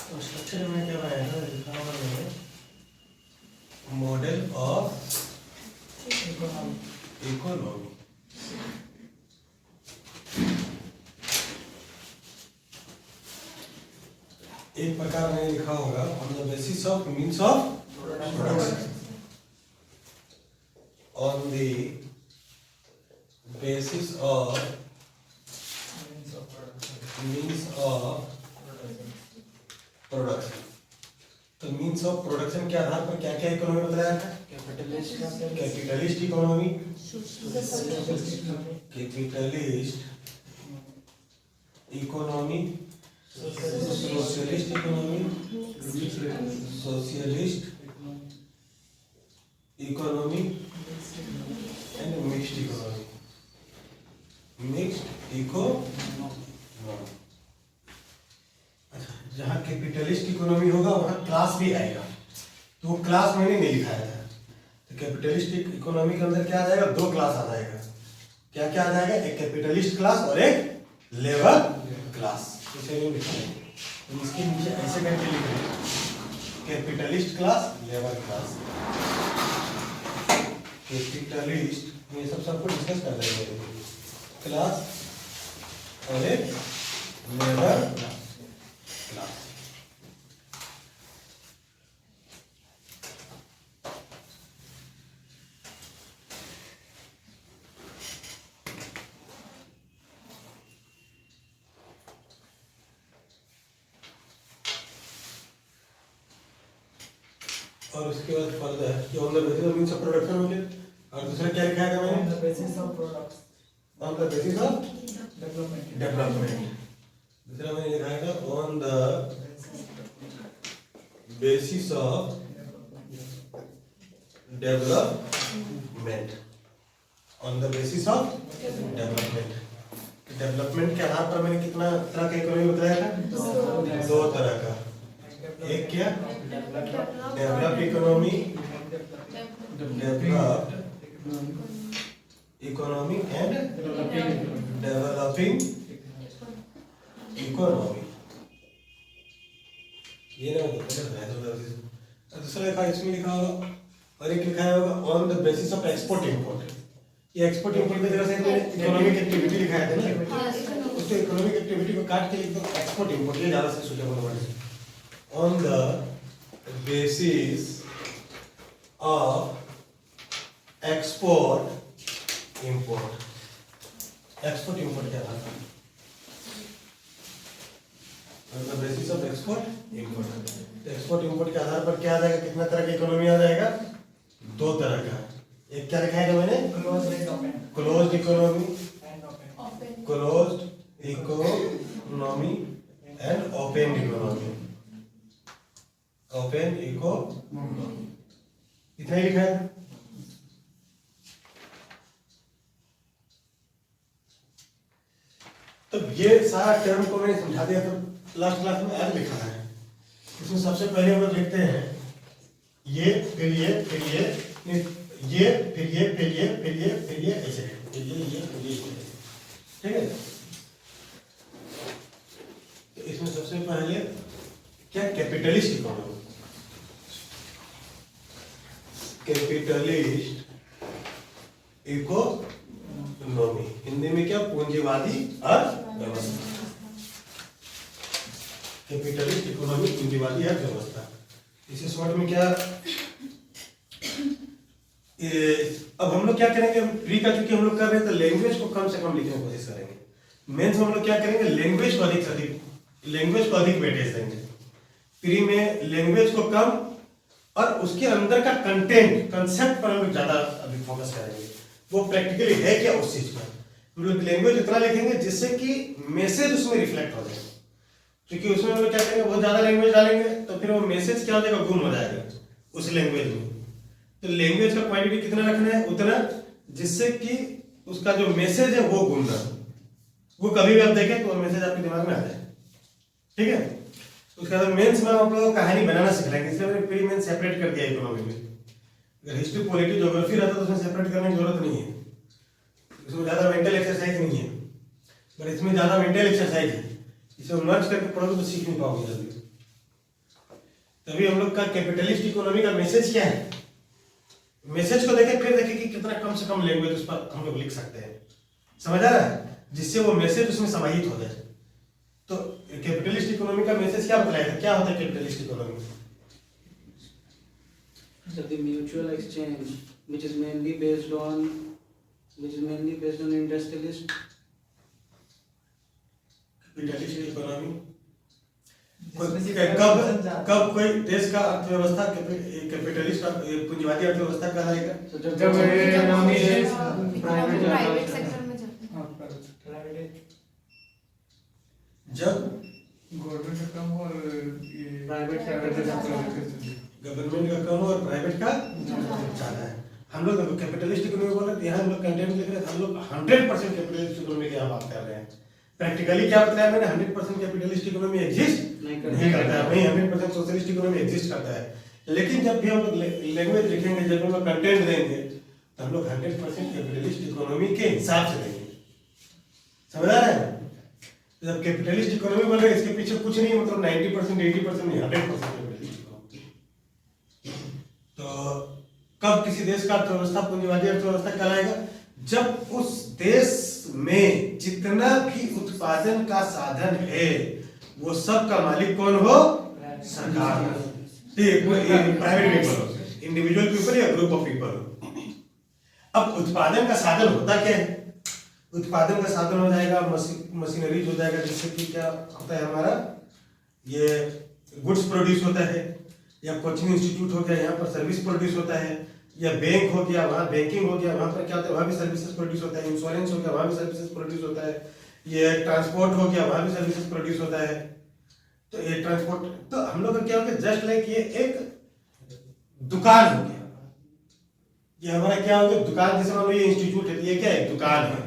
तो स्ट्रक्चर में क्या रहेगा लिखा हुआ है, मॉडल ऑफ इकोनॉमी। इकोनॉमी। एक प्रकार में लिखा होगा on the basis of means of production, on the basis of means of production. तो मीन्स ऑफ प्रोडक्शन के आधार पर क्या क्या इकोनॉमी बताया था? Capitalist economy, capitalist economy, socialist economy, socialist economy and mixed economy, mixed economy. जहाँ capitalist economy होगा वहाँ क्लास भी आएगा, तो वो क्लास मैंने नहीं लिखाया था। तो कैपिटलिस्ट इकोनॉमी के अंदर क्या आ जाएगा? दो क्लास आ जाएगा। क्या क्या आ जाएगा? एक कैपिटलिस्ट क्लास और एक लेबर क्लास। इसे नहीं लिखाएंगे, तो इसके नीचे ऐसे करके लिख रहे हैं, capitalist class, labour class. Capitalist ये सबको डिस्कस कर रहे हैं, क्लास और एक लेबर क्लास। और उसके बाद फर्दर कि on the basis of means of production हो गया। और दूसरा क्या लिखा है मैंने? On the basis of products, on the basis of development. दूसरा मैंने लिखा है on the basis of development, on the basis of development. Development के आधार पर मैंने कितना तरह का इकोनॉमी बताया था? दो तरह का। एक क्या? Developed economy, developed economy and developing economy. ये ना दूसरा लिखा इसमें लिखा होगा, और एक लिखा होगा on the basis of export import. ये एक्सपोर्ट इंपोर्ट की तरह से इकोनॉमिक एक्टिविटी लिखाया था ना, उसको इकोनॉमिक एक्टिविटी को काट के लिख दो एक्सपोर्ट इंपोर्ट, ये ज्यादा से सुटेबल वर्ड है। On the basis of export import, export import क्या था? on the basis of export import, export import के आधार पर क्या आ जाएगा? कितना तरह की इकोनॉमी आ जाएगा? दो तरह का। एक क्या लिखा है मैंने? Closed economy, closed economy and open economy, open economy. इतना ही लिखा है। तो ये सारा टर्म को मैंने समझा दिया, तो लास्ट क्लास में आज लिखा है। इसमें सबसे पहले हम लोग लिखते हैं ये, फिर ये, फिर ये, ये, फिर ये, फिर ये, फिर ये, फिर ये, ऐसे फिर ये, ठीक है। तो इसमें सबसे पहले क्या? Capitalist economy. Capitalist economy Hindi में क्या? पूंजीवादी अर्थव्यवस्था। कैपिटलिस्ट इकोनॉमी पूंजीवादी अर्थव्यवस्था। इसे शॉर्ट में क्या? अब हम लोग क्या करेंगे? प्री का चूंकि हम लोग कर रहे हैं तो लैंग्वेज को कम से कम लिखने की कोशिश करेंगे। मेंस हम लोग क्या करेंगे? लैंग्वेज को अधिक से अधिक, लैंग्वेज को अधिक वेटेज देंगे। प्री में लैंग्वेज को कम और उसके अंदर का कंटेंट, कंसेप्ट पर हम लोग ज्यादा अभी फोकस करेंगे। वो प्रैक्टिकली है क्या उस चीज पर। हम लोग लैंग्वेज इतना लिखेंगे जिससे कि मैसेज उसमें रिफ्लेक्ट हो जाए, क्योंकि उसमें हम लोग क्या करेंगे? बहुत ज्यादा लैंग्वेज डालेंगे तो फिर वो मैसेज क्या हो जाएगा? गुम हो जाएगा उस लैंग्वेज में। तो लैंग्वेज का क्वांटिटी कितना रखना है? उतना, जिससे कि उसका जो मैसेज है वो गुम ना हो। वो कभी भी आप देखें तो वो मैसेज आपके दिमाग में आ जाए, ठीक है। उसके बाद मेंस में आप लोग कहानी बनाना सिखाएंगे, इसलिए मैंने प्री मेंस सेपरेट कर दिया इकोनॉमी में। अगर हिस्ट्री, पॉलिटी, ज्योग्राफी रहता तो उसमें सेपरेट करने की जरूरत नहीं है, इसमें ज्यादा मेंटल एक्सरसाइज नहीं है। पर इसमें ज्यादा मेंटल एक्सरसाइज है, इसे मर्ज करके पढ़ोगे तो सीख नहीं पाओगे जल्दी, तभी हम लोग का कैपिटलिस्ट इकोनॉमी का मैसेज क्या है, मैसेज को देखे फिर देखे कि कितना कम से कम लैंग्वेज उस पर हम लोग लिख सकते हैं, समझ आ रहा है, जिससे वो मैसेज उसमें समाहित हो जाए। तो कैपिटलिस्ट इकोनॉमी का मैसेज क्या बताया था, क्या होता है capitalist economy? So the mutual exchange, which is mainly based on industrialist. Capitalist economy जिसमें कब कोई देश का अर्थव्यवस्था कैपिटलिस्ट पूंजीवादी अर्थव्यवस्था कहलाएगा? So जब प्राइवेट सेक्टर में चलते हैं। जब गवर्नमेंट का कम और Private sector गवर्नमेंट का कम और प्राइवेट का ज्यादा है। हम लोग कैपिटलिस्ट इकोनॉमी बोल रहे थे, यहाँ हम लोग कंटेंट लिख रहे थे, हम लोग 100% कैपिटलिस्ट इकोनॉमी की यहाँ बात कर रहे हैं। प्रैक्टिकली क्या बताया मैंने, 100% कैपिटलिस्ट इकोनॉमी एग्जिस्ट नहीं करता है, वही 100% सोशलिस्ट इकोनॉमी एग्जिस्ट करता है। लेकिन जब भी हम लोग लैंग्वेज लिखेंगे, जब हम लोग कंटेंट देंगे, तो हम लोग 100% कैपिटलिस्ट इकोनॉमी के हिसाब से देंगे, समझ आ रहा है? जब कैपिटलिस्ट इकोनॉमी बोल रहे हैं, इसके पीछे कुछ नहीं, मतलब 90% 80% नहीं, 100% कैपिटलिस्ट इकोनॉमी। तो कब किसी देश का अर्थव्यवस्था पूंजीवादी अर्थव्यवस्था कहलाएगा? जब उस देश में जितना भी उत्पादन का साधन है, वो सब का मालिक कौन हो? सरकार, प्राइवेट पीपल हो, इंडिविजुअल पीपल या ग्रुप ऑफ पीपल हो। अब उत्पादन का साधन होता क्या है? उत्पादन का साधन हो जाएगा मशीनरीज हो जाएगा, जिससे कि क्या होता है हमारा, ये गुड्स प्रोड्यूस होता है, या कोचिंग इंस्टीट्यूट हो गया, यहाँ पर सर्विस प्रोड्यूस होता है, या बैंक हो गया, वहाँ बैंकिंग हो गया, वहाँ पर क्या होता है, वहाँ भी सर्विसेज प्रोड्यूस होता है, इंश्योरेंस हो गया, वहाँ भी सर्विसेज प्रोड्यूस होता है, ये ट्रांसपोर्ट हो गया, वहाँ भी सर्विसेज प्रोड्यूस होता है। तो ये ट्रांसपोर्ट, तो हम लोग का क्या हो गया, जस्ट लाइक ये एक दुकान हो गया, ये हमारा क्या हो गया, दुकान। जैसे मान लो ये इंस्टीट्यूट है, ये क्या है, दुकान है।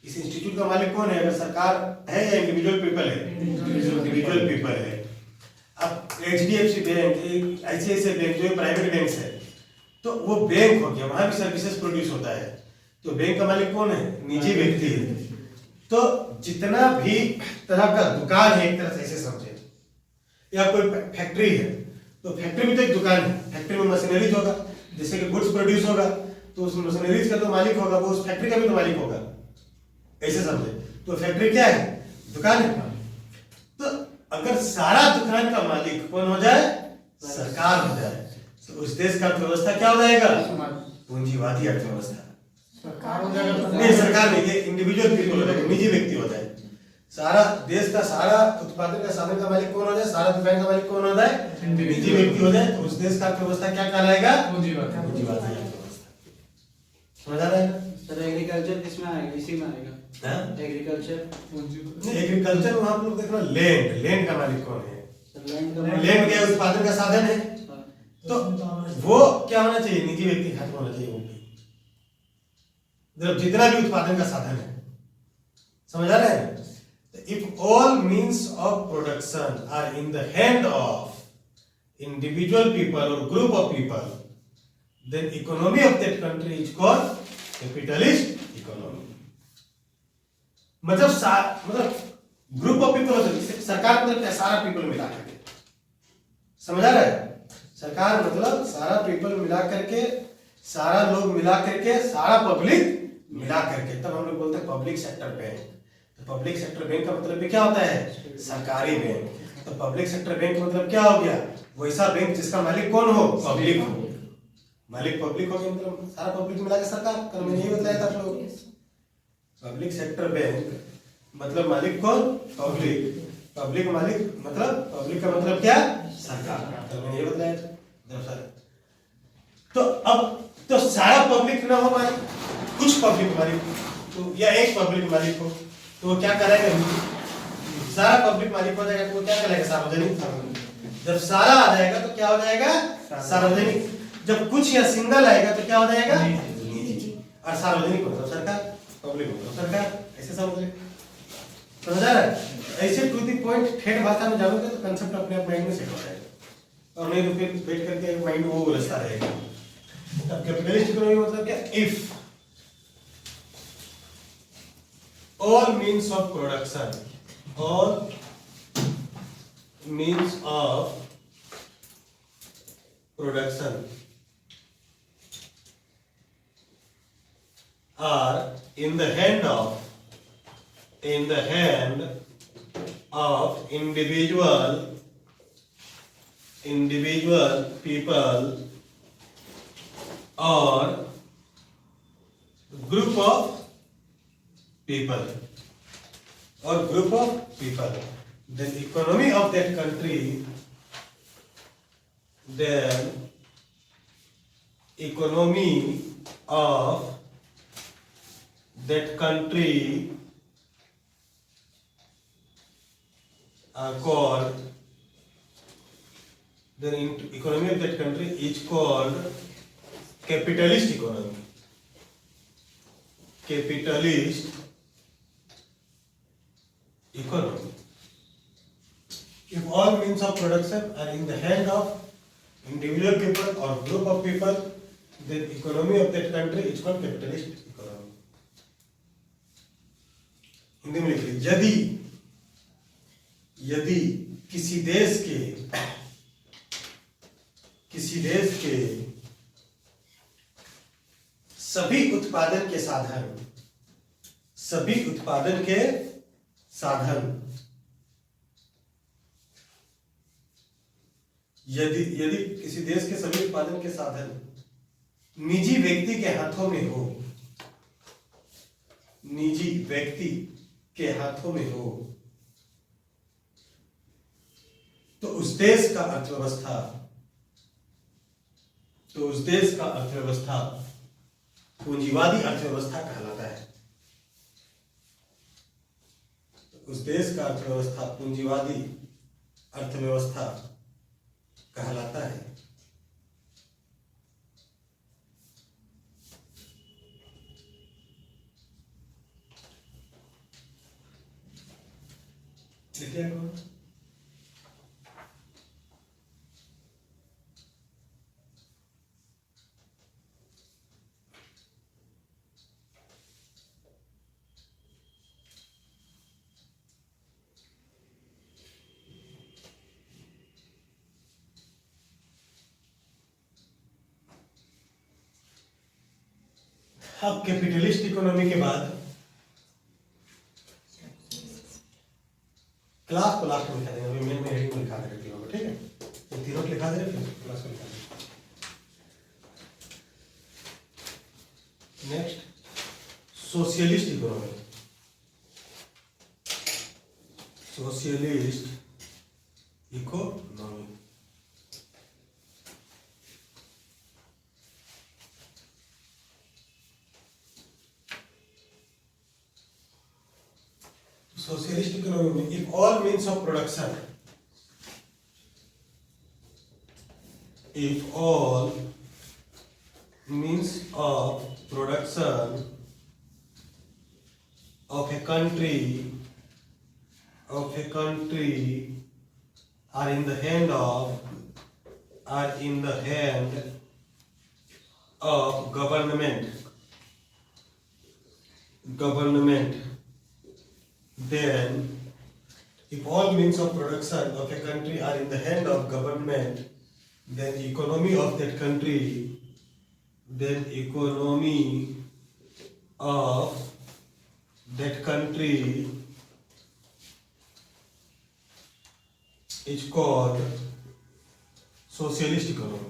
इस इंस्टीट्यूट का मालिक कौन है? अगर सरकार है या इंडिविजुअल पीपल है? इंडिविजुअल पीपल है। अब HDFC बैंक, ICICI बैंक जो प्राइवेट बैंक है, तो वो बैंक हो गया, वहां भी सर्विसेज प्रोड्यूस होता है। तो बैंक का मालिक कौन है? निजी व्यक्ति है। तो जितना भी तरह का दुकान है, एक तरह से ऐसे समझे, या कोई फैक्ट्री है, तो फैक्ट्री में तो एक दुकान है, फैक्ट्री में मशीनरीज होगा, जैसे कि गुड्स प्रोड्यूस होगा, तो उस मशीनरीज का तो मालिक होगा, वो उस फैक्ट्री का भी तो मालिक होगा, ऐसे समझे। तो फैक्ट्री क्या है? दुकान है। तो अगर सारा दुकान का मालिक कौन हो जाए? सरकार हो जाए, तो उस देश का अर्थव्यवस्था क्या हो जाएगा? पूंजीवादी अर्थव्यवस्था। सरकार हो जाएगा, नहीं, सरकार नहीं, ये इंडिविजुअल पीपल हो जाएगा, निजी व्यक्ति हो जाए। सारा देश का सारा उत्पादन का साधन का मालिक कौन हो जाए? सारा दुकान का मालिक कौन हो जाए? निजी व्यक्ति हो जाए, तो उस देश का अर्थव्यवस्था क्या कहलाएगा? पूंजीवादी अर्थव्यवस्था। समझ आ रहा है? सर एग्रीकल्चर किसमें आएगा? इसी में आएगा एग्रीकल्चर। एग्रीकल्चर में आप लोग देखना, लैंड का मालिक कौन है? लैंड क्या उत्पादन का साधन है? तो वो क्या होना चाहिए? निजी व्यक्ति के हाथ में होना चाहिए वो भी, मतलब जितना भी उत्पादन का साधन है, समझ आ रहा है? If all means of production are in the hand of individual people or group of people, then economy of that country is called capitalist economy. मतलब ग्रुप ऑफ पीपल होता है, सरकार मतलब क्या? सारा पीपल मिला करके, समझ आ रहा है? सरकार मतलब सारा पीपल मिला करके, सारा लोग मिला करके, सारा पब्लिक मिला करके, तब हम लोग बोलते हैं पब्लिक सेक्टर बैंक। तो पब्लिक सेक्टर बैंक का मतलब क्या होता है? सरकारी बैंक। तो पब्लिक सेक्टर बैंक का मतलब क्या हो गया? वैसा बैंक जिसका मालिक कौन हो? पब्लिक हो। मालिक पब्लिक हो गया, मतलब सारा पब्लिक मिला के सरकार। कल मैंने यही बताया था आप लोग, पब्लिक सेक्टर बैंक मतलब मालिक कौन? पब्लिक। पब्लिक मालिक मतलब, पब्लिक का मतलब क्या? सरकार। कल मैंने ये बताया था। तो अब तो सारा पब्लिक ना हो मालिक, कुछ पब्लिक मालिक तो, या एक पब्लिक मालिक हो, तो वो क्या करेगा? सारा पब्लिक मालिक हो जाएगा, तो वो क्या करेगा? सार्वजनिक। जब सारा आ जाएगा तो क्या हो जाएगा? सार्वजनिक। जब कुछ या सिंगल आएगा तो क्या हो जाएगा? निजी। और सार्वजनिक मतलब सरकार, पब्लिक मतलब सरकार, ऐसे समझ ले। समझ आ रहा है? ऐसे टू द पॉइंट ठेठ भाषा में जाओगे तो कंसेप्ट अपने आप माइंड में सेट हो जाएगा, और नहीं तो फिर वेट करके माइंड वो उलझता रहेगा। अब कैपिटलिस्ट इकोनॉमी मतलब क्या? If all means of production, all means of production are in the hand of individual people or group of people, then economy of that country, are called, economy of that country is called capitalist economy. If all means of production are in the hand of individual people or group of people, then economy of that country is called capitalist economy. Hindi में लिखिए, यदि किसी देश के सभी उत्पादन के साधन यदि किसी देश के सभी उत्पादन के साधन निजी व्यक्ति के हाथों में हो, तो उस देश का अर्थव्यवस्था पूंजीवादी अर्थव्यवस्था कहलाता है। उस देश का अर्थव्यवस्था पूंजीवादी अर्थव्यवस्था कहलाता है। अब कैपिटलिस्ट इकोनॉमी के बाद क्लास को लास्ट में लिखा देंगे, अभी मेन हेडिंग में लिखा देंगे तीनों को, ठीक है? ये तीनों को लिखा दे रहे, क्लास को लिखा देंगे। Next socialist economy. Socialist economy, if all means of production of a country are in the hand of government, then if all means of production of a country are in the hand of government, then economy of that country is called socialist economy.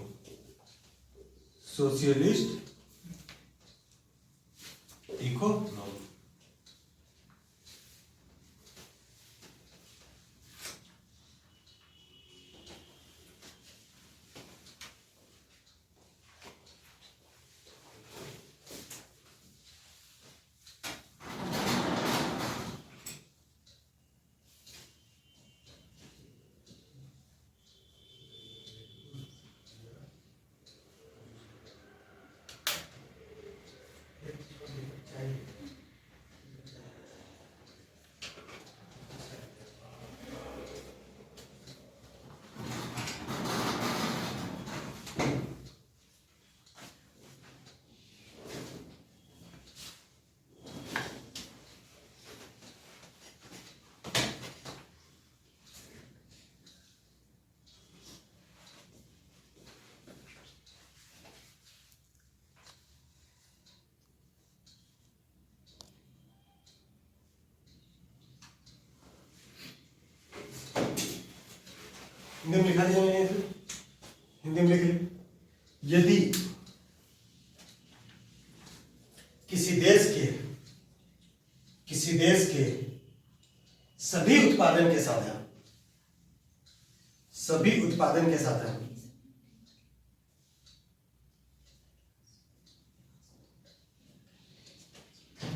Hindi में लिखा दिया मैंने इसे, हिंदी में लिख ली। यदि किसी देश के सभी उत्पादन के साधन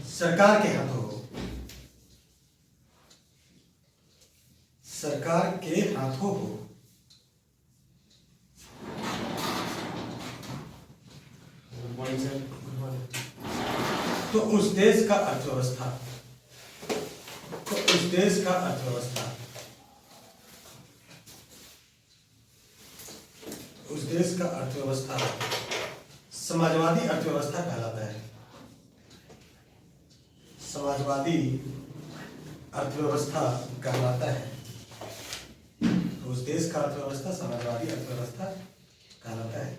सरकार के हाथों हो, तो उस देश का अर्थव्यवस्था समाजवादी अर्थव्यवस्था कहलाता है। समाजवादी अर्थव्यवस्था कहलाता है। तो उस देश का अर्थव्यवस्था समाजवादी अर्थव्यवस्था कहलाता है।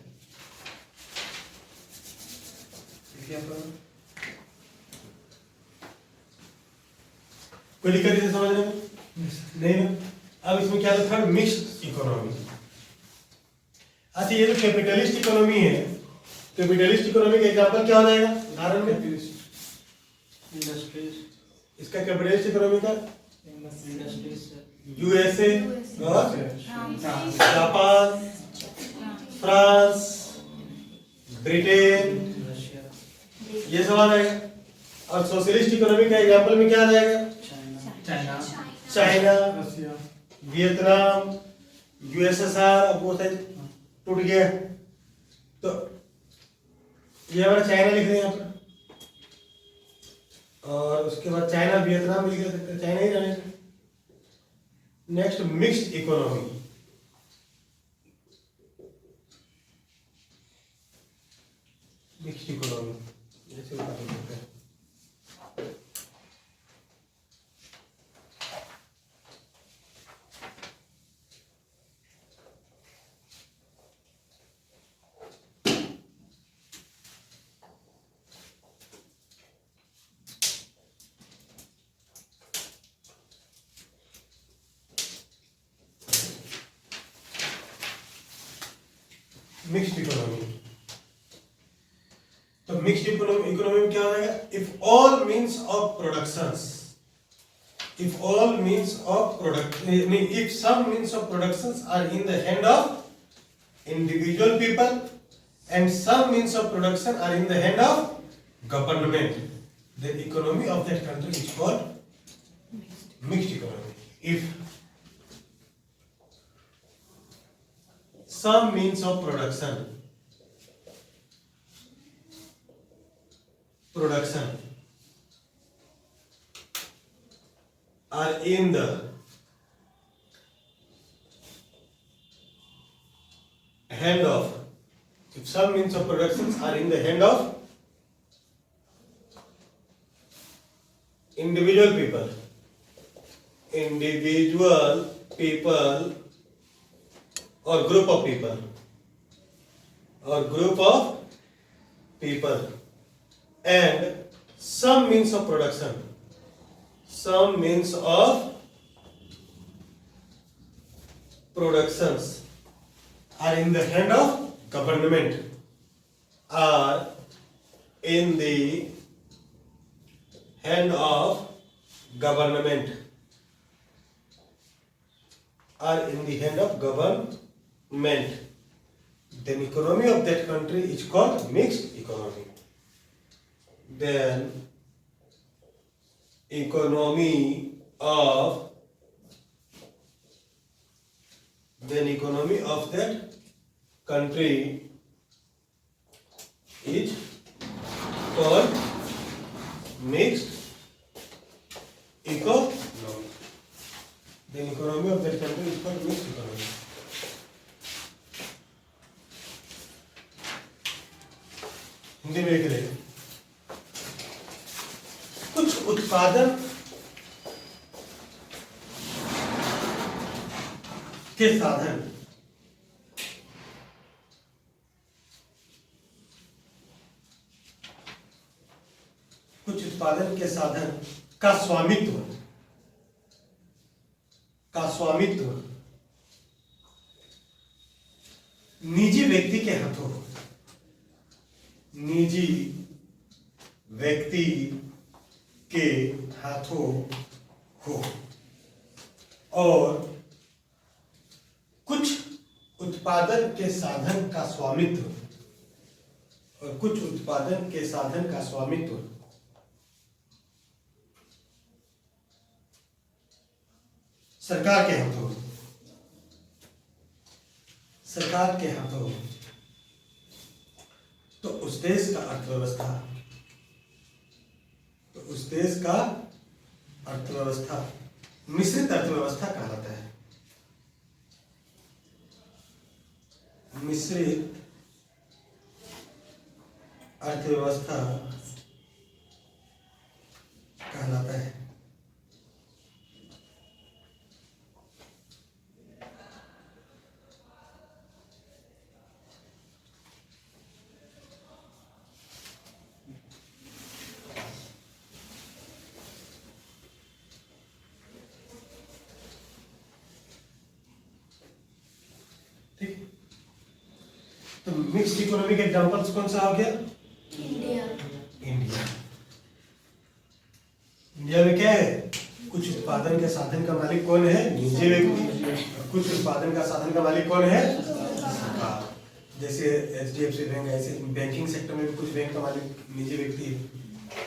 कोई दिक्कत इसे समझने में नहीं ना? अब इसमें क्या था? Mixed economy. अच्छा, ये जो कैपिटलिस्ट इकोनॉमी है, कैपिटलिस्ट इकोनॉमी का एग्जांपल क्या हो जाएगा उदाहरण में? इंडस्ट्रीज, इसका कैपिटलिस्ट इकोनॉमी का इंडस्ट्रीज, यूएसए और जापान, फ्रांस, ब्रिटेन, रशिया, ये सब आ जाएगा। और सोशलिस्ट इकोनॉमी का एग्जांपल में क्या आ जाएगा? चाइना, चाइना, रसिया, वियतनाम, यूएसएसआर। अब वो शायद टूट गया, तो ये हमारा चाइना लिख दें यहाँ पर, और उसके बाद चाइना वियतनाम लिख सकते हैं, चाइना ही रहने से। Next, mixed economy. Mixed economy ऐसे बता सकते हैं। मिक्स्ड इकोनॉमी, तो मिक्स्ड इकोनॉमी में क्या हो जाएगा? If all means of productions, if some means of productions are in the hand of individual people and some means of production are in the hand of government, the economy of that country is called mixed economy. If some means of production are in the hand of, if some means of productions are in the hand of individual people or group of people and some means of productions are in the hand of government, are in the hand of government, then economy of that country is called mixed economy. Then economy of that country is called mixed economy. Then economy of that country is called mixed economy. Hindi में लिख लें, कुछ उत्पादन के साधन का स्वामित्व निजी व्यक्ति के हाथों हो, निजी व्यक्ति के हाथों हो और कुछ उत्पादन के साधन का स्वामित्व सरकार के हाथों हो, तो उस देश का अर्थव्यवस्था मिश्रित अर्थव्यवस्था कहलाता है। मिश्रित अर्थव्यवस्था कहलाता है। ठीक, तो मिक्स्ड इकोनॉमी के एग्जांपल्स कौन सा हो गया? इंडिया में क्या है? कुछ उत्पादन के साधन का मालिक कौन है? निजी व्यक्ति। और कुछ उत्पादन का साधन का मालिक कौन है? सरकार। जैसे HDFC बैंक, ऐसे बैंकिंग सेक्टर में भी कुछ बैंक का मालिक निजी व्यक्ति है,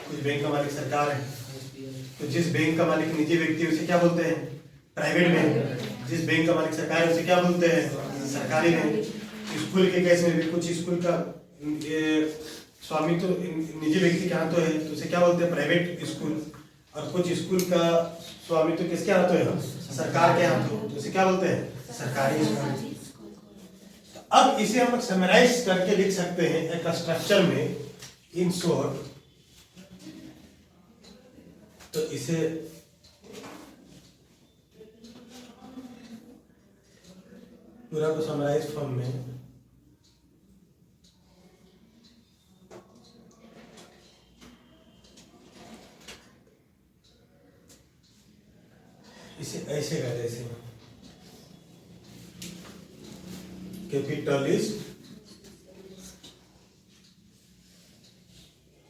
कुछ बैंक का मालिक सरकार है। तो जिस बैंक का मालिक निजी व्यक्ति है उसे क्या बोलते हैं? Private bank. जिस बैंक का मालिक सरकार है उसे क्या बोलते हैं? सरकारी बैंक। स्कूल के केस में भी कुछ स्कूल का स्वामित्व निजी व्यक्ति के हाथों है तो उसे क्या बोलते हैं? Private school. और कुछ स्कूल का स्वामित्व किसके हाथों है? सरकार के हाथों, तो उसे क्या बोलते हैं? सरकारी स्कूल। तो अब इसे हम समराइज करके लिख सकते हैं एक स्ट्रक्चर में, इन शॉर्ट। तो इसे पूरा को समराइज फॉर्म में इसे ऐसे कहते हैं, capitalist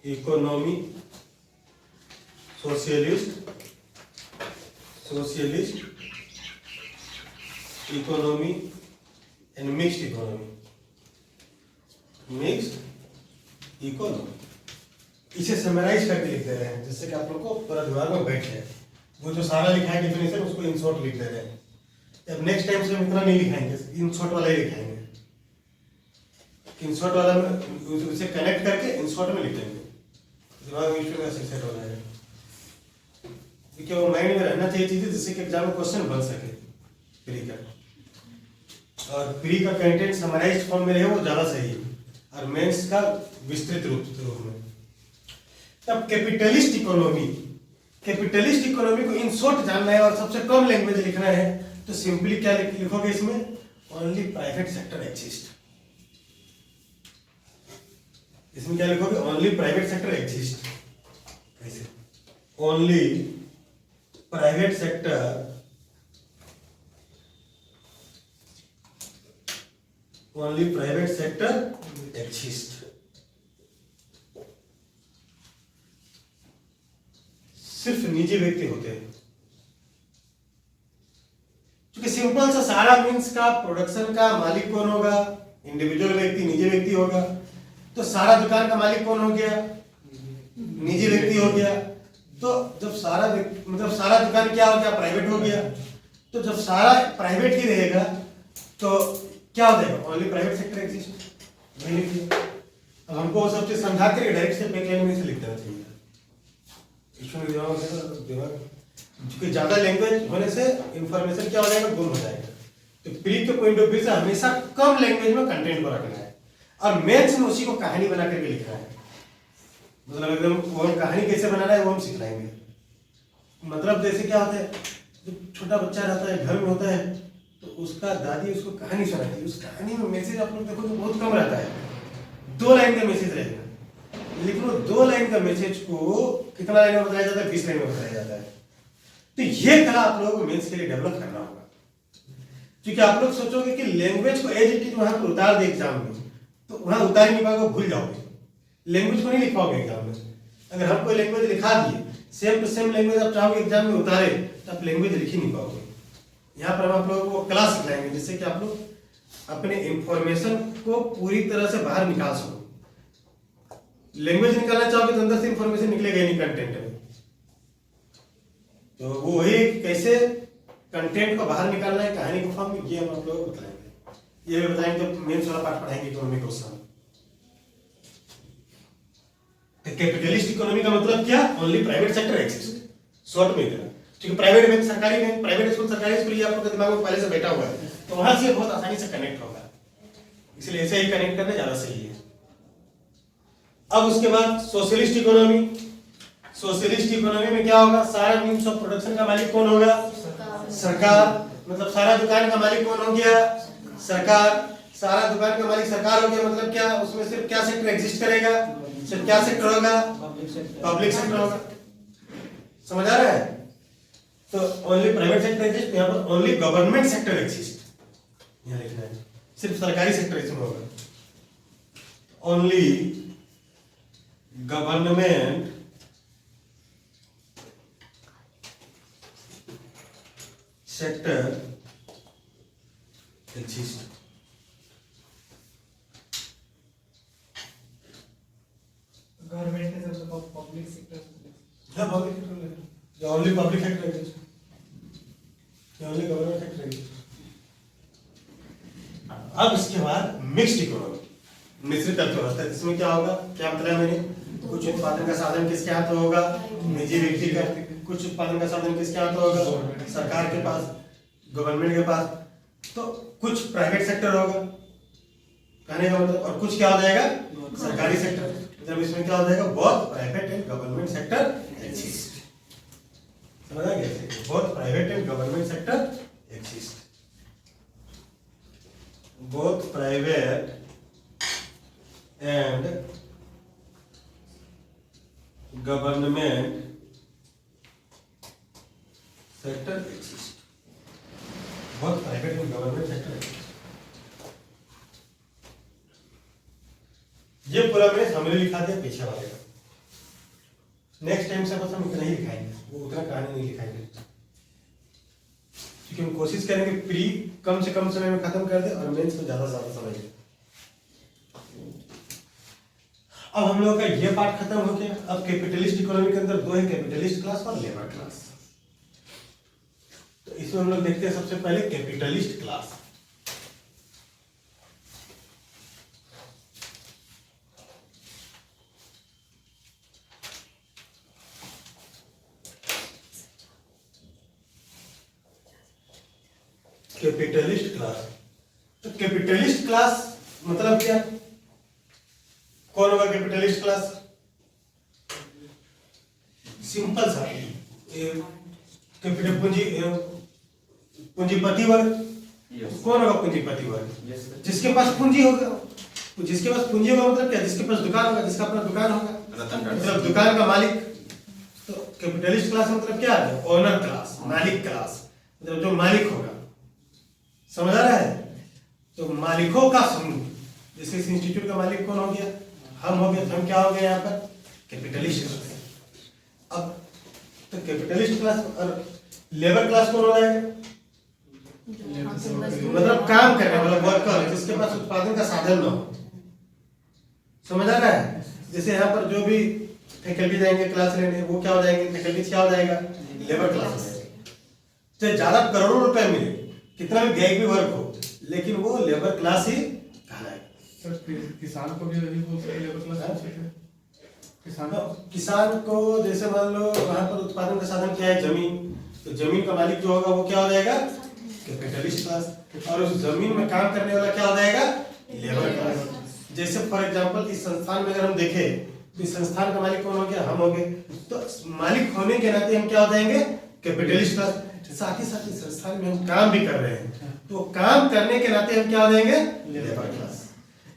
economy, socialist economy and mixed economy. इसे समराइज करके लिख दे रहे हैं जिससे कि आप लोग को पूरा दिमाग में बैठ जाए। वो जो सारा लिखा है डेफिनेशन उसको इन शॉर्ट लिख दे रहे हैं। अब नेक्स्ट टाइम से हम इतना नहीं लिखाएंगे, इन शॉर्ट वाला ही लिखाएंगे। इन शॉर्ट वाला में उसे कनेक्ट करके इन शॉर्ट में लिख देंगे, दिमाग में सेट हो जाएगा। क्योंकि वो माइंड में रहना चाहिए चीजें जिससे कि एग्जाम में क्वेश्चन बन सके प्री का। और प्री का कंटेंट समराइज्ड फॉर्म में रहे वो ज्यादा सही है, और मेंस का विस्तृत रूप में। तब कैपिटलिस्ट इकोनॉमी को इन शॉर्ट जानना है और सबसे कम लैंग्वेज लिखना है तो सिंपली क्या लिखोगे इसमें? Only private sector exist. इसमें क्या लिखोगे? Only private sector exist. कैसे? Only private sector exist. सिर्फ निजी व्यक्ति होते हैं। क्योंकि सिंपल सा सारा मीन्स का प्रोडक्शन का मालिक कौन होगा? इंडिविजुअल व्यक्ति, निजी व्यक्ति होगा। तो सारा दुकान का मालिक कौन हो गया? निजी व्यक्ति हो गया। तो जब सारा दुकान क्या हो गया? प्राइवेट हो गया। तो जब सारा प्राइवेट ही रहेगा तो क्या हो जाएगा? Only private sector exist. नहीं लिखिए। अब हमको वो सब चीज समझा के डायरेक्ट से प्लेन लैंग्वेज से लिख देना चाहिए। क्योंकि ज्यादा लैंग्वेज होने से इंफॉर्मेशन क्या हो जाएगा? गुम हो जाएगा। तो प्री के पॉइंट ऑफ व्यू से हमेशा कम लैंग्वेज में कंटेंट को रखना है और मेंस में उसी को कहानी बना करके लिखना है। मतलब एकदम वो कहानी कैसे बनाना है वो हम सिखलाएंगे। मतलब जैसे क्या होता है, जब छोटा बच्चा रहता है घर में होता है तो उसका दादी उसको कहानी सुनाती है। उस कहानी में मैसेज आप लोग देखो तो बहुत कम रहता है, 2 लाइन का मैसेज रहेगा। लेकिन वो 2 लाइन का मैसेज को कितना लाइन में बताया जाता है? 20 लाइन में बताया जाता है। तो ये कला आप लोगों को मेंस के लिए डेवलप करना होगा। क्योंकि आप लोग सोचोगे कि लैंग्वेज को एज इट इज वहां पर उतार दे एग्जाम में, तो वहां उतार नहीं पाओगे, भूल जाओगे, लैंग्वेज को नहीं लिख पाओगे एग्जाम में। अगर हम कोई लैंग्वेज लिखा दिए, सेम टू सेम लैंग्वेज आप चाहोगे एग्जाम में उतारे, तो आप लैंग्वेज लिख ही नहीं पाओगे। यहाँ पर हम आप लोगों को क्लास सिखाएंगे जिससे कि आप लोग अपने इंफॉर्मेशन को पूरी तरह से बाहर निकाल सको। लैंग्वेज निकालना चाहोगे तो अंदर से इंफॉर्मेशन निकलेगा ही नहीं कंटेंट में, तो वो वही कैसे कंटेंट को बाहर निकालना है कहानी के फॉर्म में, ये हम आप लोगों को बताएंगे। ये भी बताएंगे तो मेंस वाला पार्ट पढ़ाएंगे इकोनॉमी क्वेश्चन। कैपिटलिस्ट इकोनॉमी का मतलब क्या? Only private sector exist, short में इतना। क्योंकि प्राइवेट बैंक, सरकारी बैंक, प्राइवेट स्कूल, सरकारी स्कूल, ये आपके दिमाग में पहले से बैठा हुआ है, तो वहां से बहुत आसानी से कनेक्ट होगा, इसलिए ऐसे ही कनेक्ट करना ज्यादा सही है। अब उसके बाद सोशलिस्ट इकोनॉमी। सोशलिस्ट इकोनॉमी में क्या होगा? सारा मीन्स ऑफ प्रोडक्शन का मालिक कौन होगा? सरकार। मतलब सारा दुकान का मालिक कौन हो गया? सरकार। सारा दुकान का मालिक सरकार हो गया, मतलब क्या? उसमें सिर्फ क्या सेक्टर एग्जिस्ट करेगा? सिर्फ क्या सेक्टर होगा? पब्लिक सेक्टर होगा। समझ आ रहा है? तो ओनली प्राइवेट सेक्टर एग्जिस्ट, यहाँ पर ओनली गवर्नमेंट सेक्टर एग्जिस्ट, यहाँ लिखना है, सिर्फ सरकारी सेक्टर इसमें होगा। Only government sector exist. Government के सबसे पब्लिक सेक्टर, हाँ public sector, only public sector exist, only government sector exist. अब इसके बाद मिक्स्ड इकोनॉमी, मिश्रित अर्थव्यवस्था। इसमें क्या होगा? क्या बताया मैंने? कुछ उत्पादन का साधन किसके हाथ में होगा? निजी व्यक्ति का। कुछ उत्पादन का साधन किसके हाथ में होगा? सरकार के पास, गवर्नमेंट के पास। तो कुछ प्राइवेट सेक्टर होगा कहने का मतलब, और कुछ क्या हो जाएगा? सरकारी सेक्टर। जब इसमें क्या हो जाएगा? Both private and government sector exist. समझा गया? Both private and government sector exist. Both private and government sector exist. Both private and government sector exist. ये पूरा मैंने समरी लिखा दिया पीछे वाले का। नेक्स्ट टाइम से बस हम इतना ही लिखाएंगे, वो उतना कहानी नहीं लिखाएंगे, क्योंकि हम कोशिश करेंगे प्री कम से कम समय में खत्म कर दे और मेंस को ज्यादा से ज्यादा समझ ले। अब हम लोग का ये पार्ट खत्म हो गया। अब कैपिटलिस्ट इकोनॉमी के अंदर दो है, कैपिटलिस्ट क्लास और लेबर क्लास। तो इसमें हम लोग देखते हैं सबसे पहले कैपिटलिस्ट क्लास। Capitalist class. तो कैपिटलिस्ट क्लास मतलब क्या? कौन होगा कैपिटलिस्ट क्लास? सिंपल सा, कैपिटल पूंजीपति वर्ग। कौन होगा पूंजीपति वर्ग? जिसके पास पूंजी होगा। जिसके पास पूंजी होगा मतलब क्या? जिसके पास दुकान होगा, जिसका अपना दुकान होगा, मतलब दुकान का मालिक। तो कैपिटलिस्ट क्लास मतलब क्या है? ओनर क्लास, मालिक क्लास, मतलब जो मालिक होगा। समझ आ रहा है? तो मालिकों का समूह। जैसे इस इंस्टीट्यूट का मालिक कौन हो गया? हम हो गए। हम क्या हो गए यहाँ पर? कैपिटलिस्ट। अब तो कैपिटलिस्ट क्लास और लेबर क्लास कौन हो जाएगा? मतलब काम करने वाला वर्कर, जिसके पास उत्पादन का साधन ना हो। समझ आ रहा है? जैसे यहाँ पर जो भी फैकल्टी जाएंगे क्लास लेने, वो क्या हो जाएंगे? फैकल्टी क्या हो जाएगा? लेबर क्लास हो जाएगा। चाहे ज्यादा करोड़ों रुपए मिले, कितना भी व्यय भी वर्क हो, लेकिन वो लेबर क्लास ही कहलाएगा। सर किसान को भी वही बोलते हैं लेबर क्लास। किसान को जैसे मान लो वहां पर उत्पादन का साधन क्या है? जमीन। तो जमीन का मालिक जो होगा वो क्या हो जाएगा? Capitalist class. और उस जमीन में काम करने वाला क्या हो जाएगा? Labour class. जैसे फॉर एग्जांपल इस संस्थान में अगर हम देखें तो इस संस्थान का मालिक कौन हो गया? हम हो गए। तो मालिक होने के नाते हम क्या हो जाएंगे? Capitalist class. साथ ही साथ इस संस्थान में हम काम भी कर रहे हैं, तो काम करने के नाते हम क्या हो जाएंगे? Labour class.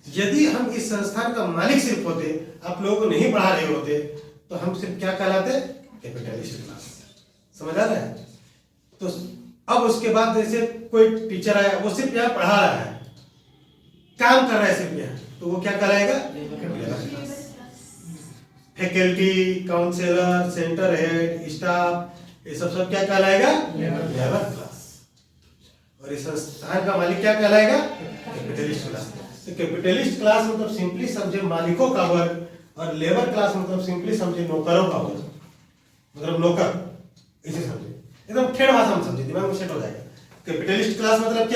यदि हम इस संस्थान का मालिक सिर्फ होते, आप लोगों को नहीं पढ़ा रहे होते, तो हम सिर्फ क्या कहलाते? Capitalist class. समझ आ रहा है? तो अब अब उसके बाद जैसे कोई टीचर आया, वो सिर्फ यहाँ पढ़ा रहा है, काम कर रहा है सिर्फ यहाँ, तो वो क्या कहलाएगा? Labour class. Faculty, counsellor, centre head, staff, ये सब क्या कहलाएगा? Labour class. और इस संस्थान का मालिक क्या कहलाएगा? Capitalist class. तो कैपिटलिस्ट क्लास मतलब सिंपली समझे मालिकों का वर्ग, और लेबर क्लास मतलब सिंपली समझे नौकरों का वर्ग, मतलब नौकर, इसे समझे, एकदम ठेठ भाषा में समझे, दिमाग में सेट हो जाएगा। कैपिटलिस्ट क्लास मतलब क्या?